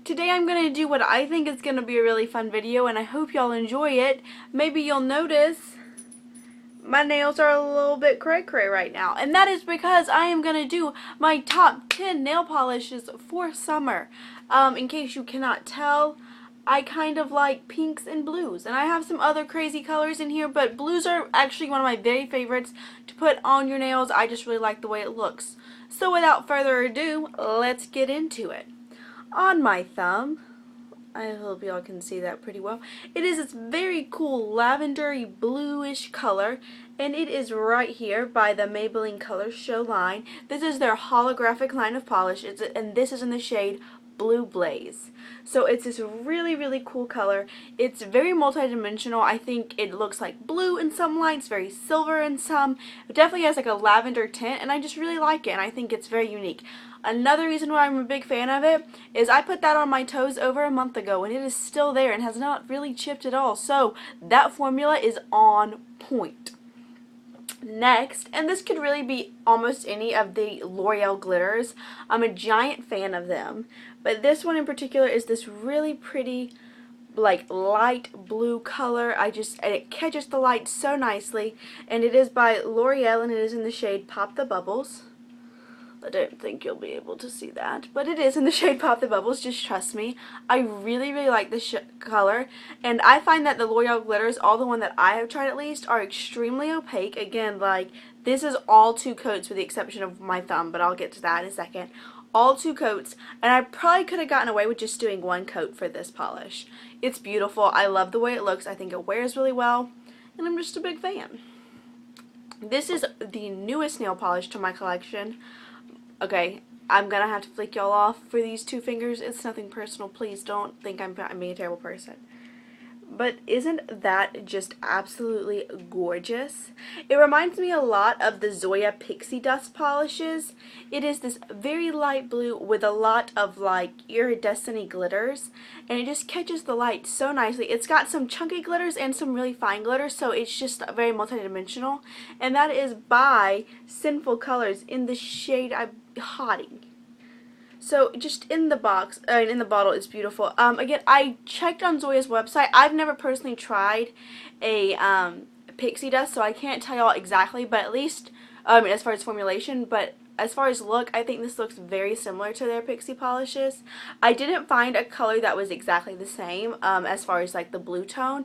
Today I'm going to do what I think is going to be a really fun video, and I hope y'all enjoy it. Maybe you'll notice my nails are a little bit cray-cray right now, and that is because I am going to do my top 10 nail polishes for summer. In case you cannot tell, I kind of like pinks and blues, and I have some other crazy colors in here, but blues are actually one of my very favorites to put on your nails. I just really like the way it looks. So without further ado, let's get into it. On my thumb, I hope y'all can see that pretty well, it is this very cool lavendery bluish color, and it is right here by the Maybelline Colorshow line. This is their holographic line of polish, and this is in the shade Blue Blaze. So it's this really, really cool color. It's very multi-dimensional. I think it looks like blue in some lights, very silver in some. It definitely has like a lavender tint, and I just really like it, and I think it's very unique. Another reason why I'm a big fan of it is I put that on my toes over a month ago, and it is still there and has not really chipped at all. So that formula is on point. Next, and this could really be almost any of the L'Oreal glitters. I'm a giant fan of them, but this one in particular is this really pretty, like, light blue color. And it catches the light so nicely, and it is by L'Oreal, and it is in the shade Pop the Bubbles. I don't think you'll be able to see that, but it is in the shade Pop the Bubbles, just trust me. I really, really like this color, and I find that the L'Oreal glitters, all the one that I have tried at least, are extremely opaque. Again, like, this is all 2 coats with the exception of my thumb, but I'll get to that in a second. All 2 coats, and I probably could have gotten away with just doing 1 coat for this polish. It's beautiful. I love the way it looks. I think it wears really well, and I'm just a big fan. This is the newest nail polish to my collection. Okay, I'm gonna have to flick y'all off for these 2 fingers. It's nothing personal. Please don't think I'm being a terrible person. But isn't that just absolutely gorgeous? It reminds me a lot of the Zoya Pixie Dust polishes. It is this very light blue with a lot of like iridescent glitters, and it just catches the light so nicely. It's got some chunky glitters and some really fine glitters, so it's just very multidimensional. And that is by Sinful Colors in the shade Hottie. So just in the box, in the bottle, it's beautiful. Again, I checked on Zoya's website. I've never personally tried a pixie dust, so I can't tell y'all exactly, but at least as far as formulation, but as far as look, I think this looks very similar to their pixie polishes. I didn't find a color that was exactly the same as far as like the blue tone,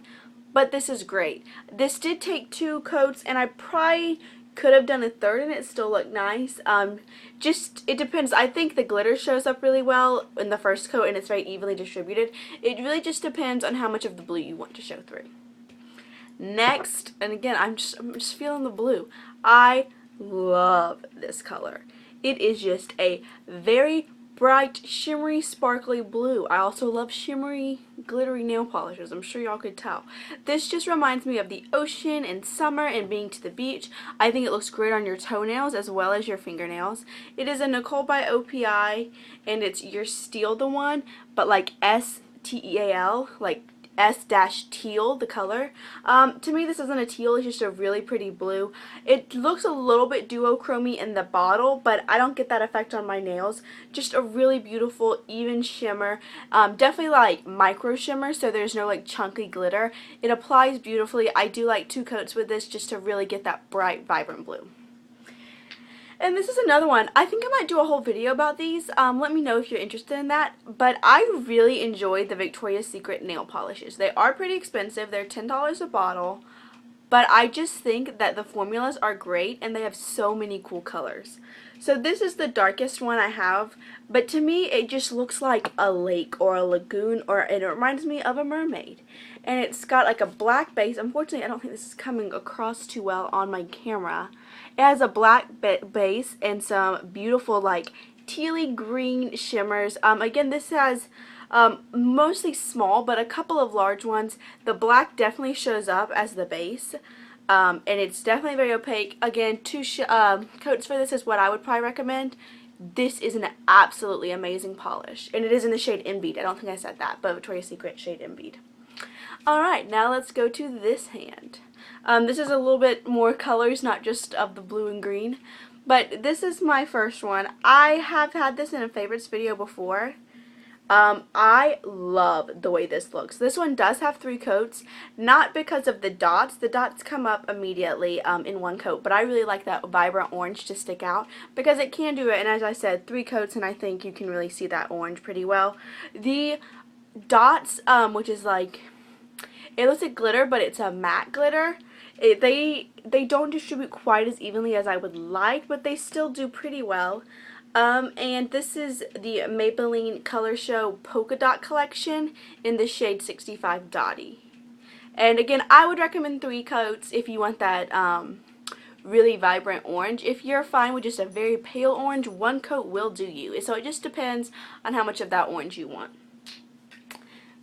but this is great. This did take 2 coats, and I probably could have done a 3rd and it still looked nice. It depends. I think the glitter shows up really well in the first coat, and it's very evenly distributed. It really just depends on how much of the blue you want to show through. Next, and again, I'm just feeling the blue. I love this color. It is just a very bright, shimmery, sparkly blue. I also love shimmery, glittery nail polishes. I'm sure y'all could tell. This just reminds me of the ocean and summer and being to the beach. I think it looks great on your toenails as well as your fingernails. It is a Nicole by OPI, and it's your S-teal the one, but like S-teal, like S-teal, the color. To me, this isn't a teal, it's just a really pretty blue. It looks a little bit duochromy in the bottle, but I don't get that effect on my nails. Just a really beautiful, even shimmer. Definitely like micro shimmer, so there's no like chunky glitter. It applies beautifully. I do like 2 coats with this just to really get that bright, vibrant blue. And this is another one. I think I might do a whole video about these. Let me know if you're interested in that. But I really enjoyed the Victoria's Secret nail polishes. They are pretty expensive. They're $10 a bottle. But I just think that the formulas are great, and they have so many cool colors. So this is the darkest one I have. But to me, it just looks like a lake or a lagoon, and it reminds me of a mermaid. And it's got like a black base. Unfortunately, I don't think this is coming across too well on my camera. It has a black base and some beautiful like tealy green shimmers. Again, this has mostly small, but a couple of large ones. The black definitely shows up as the base, and it's definitely very opaque. Again, 2 coats for this is what I would probably recommend. This is an absolutely amazing polish, and it is in the shade Envied. I don't think I said that, but Victoria's Secret shade Envied. Alright, now let's go to this hand. This is a little bit more colors, not just of the blue and green. But this is my first one. I have had this in a favorites video before. I love the way this looks. This one does have 3 coats, not because of the dots. The dots come up immediately in 1 coat, but I really like that vibrant orange to stick out because it can do it, and as I said, 3 coats, and I think you can really see that orange pretty well. The dots, which is like, it looks like glitter, but it's a matte glitter. They don't distribute quite as evenly as I would like, but they still do pretty well. And this is the Maybelline Colorshow Polkadot collection in the shade 65 Dotty. And again, I would recommend 3 coats if you want that really vibrant orange. If you're fine with just a very pale orange, 1 coat will do you. So it just depends on how much of that orange you want.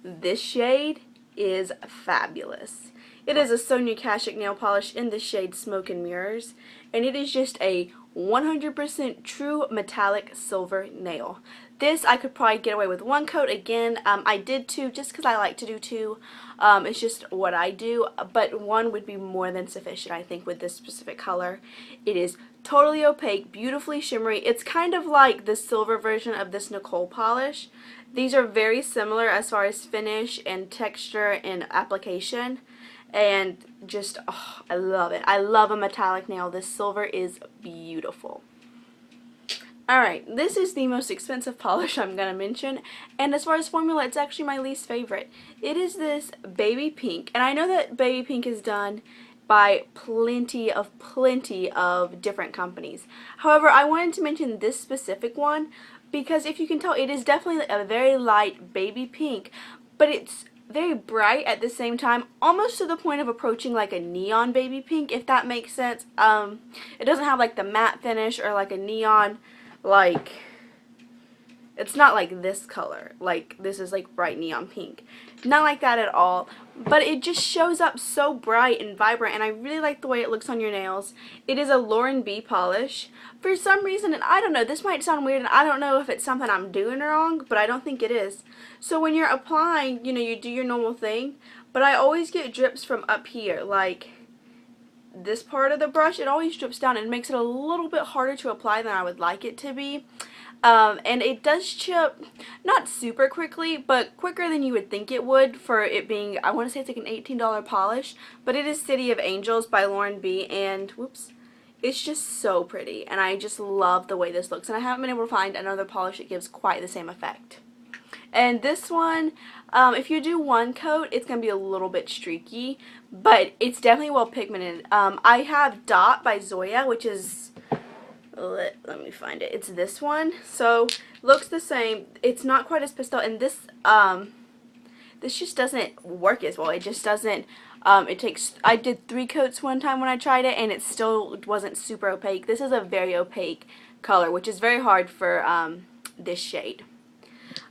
This shade is fabulous. It is a Sonia Kashuk nail polish in the shade Smoke and Mirrors, and it is just a 100% true metallic silver nail. This I could probably get away with 1 coat. Again, I did 2 just because I like to do 2. It's just what I do, but 1 would be more than sufficient, I think, with this specific color. It is totally opaque, beautifully shimmery. It's kind of like the silver version of this Nicole polish. These are very similar as far as finish and texture and application. And just, oh, I love it. I love a metallic nail. This silver is beautiful. Alright, this is the most expensive polish I'm going to mention. And as far as formula, it's actually my least favorite. It is this baby pink. And I know that baby pink is done by plenty of different companies. However, I wanted to mention this specific one because if you can tell, it is definitely a very light baby pink. But it's very bright at the same time, almost to the point of approaching like a neon baby pink, if that makes sense. It doesn't have like the matte finish or like a neon, like, it's not like this color, like this is like bright neon pink. Not like that at all, but it just shows up so bright and vibrant, and I really like the way it looks on your nails. It is a Lauren B polish. For some reason, and I don't know, this might sound weird, and I don't know if it's something I'm doing wrong, but I don't think it is. So when you're applying, you know, you do your normal thing, but I always get drips from up here, like this part of the brush. It always drips down and makes it a little bit harder to apply than I would like it to be. And it does chip, not super quickly, but quicker than you would think it would for it being, I want to say it's like an $18 polish, but it is City of Angels by Lauren B, and whoops, it's just so pretty, and I just love the way this looks, and I haven't been able to find another polish that gives quite the same effect. And this one, if you do 1 coat, it's going to be a little bit streaky, but it's definitely well pigmented. I have Dot by Zoya, which is, let me find it. It's this one. So looks the same. It's not quite as pastel, and this this just doesn't work as well. It just doesn't. It takes. I did 3 coats one time when I tried it, and it still wasn't super opaque. This is a very opaque color, which is very hard for this shade.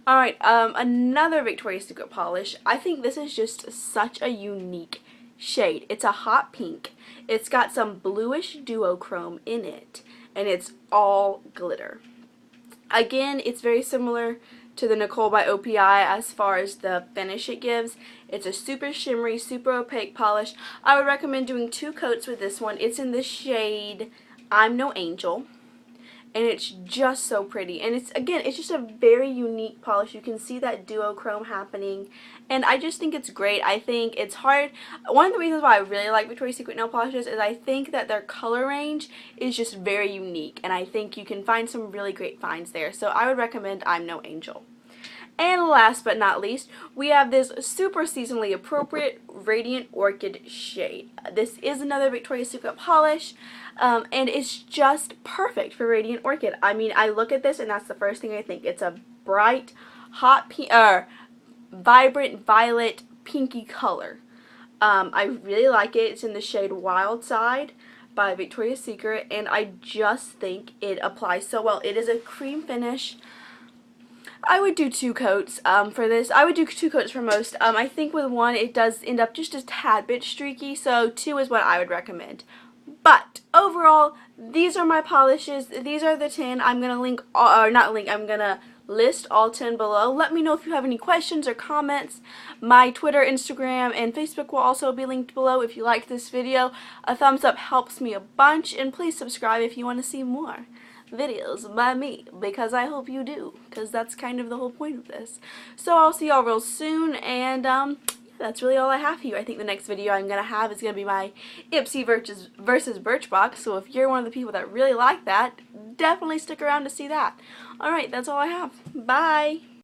Alright, another Victoria's Secret polish. I think this is just such a unique shade. It's a hot pink. It's got some bluish duochrome in it, and it's all glitter. Again, it's very similar to the Nicole by OPI as far as the finish it gives. It's a super shimmery, super opaque polish. I would recommend doing 2 coats with this one. It's in the shade I'm No Angel, and it's just so pretty. And it's, again, it's just a very unique polish. You can see that duochrome happening, and I just think it's great. I think it's hard. One of the reasons why I really like Victoria's Secret nail polishes is I think that their color range is just very unique, and I think you can find some really great finds there. So I would recommend I'm No Angel. And last but not least, we have this super seasonally appropriate Radiant Orchid shade. This is another Victoria's Secret polish, and it's just perfect for Radiant Orchid. I mean, I look at this and that's the first thing I think. It's a bright, hot, vibrant violet pinky color. I really like it. It's in the shade Wild Side by Victoria's Secret, and I just think it applies so well. It is a cream finish. I would do 2 coats for this. I would do 2 coats for most. I think with 1 it does end up just a tad bit streaky, so 2 is what I would recommend. But overall, these are my polishes. These are the 10. I'm going to link, or not link, I'm going to list all 10 below. Let me know if you have any questions or comments. My Twitter, Instagram, and Facebook will also be linked below. If you liked this video, a thumbs up helps me a bunch, and please subscribe if you want to see more. videos by me, because I hope you do, because that's kind of the whole point of this. So I'll see y'all real soon, and that's really all I have for you. I think the next video I'm going to have is going to be my Ipsy versus Birchbox, so if you're one of the people that really like that, definitely stick around to see that. Alright, that's all I have. Bye!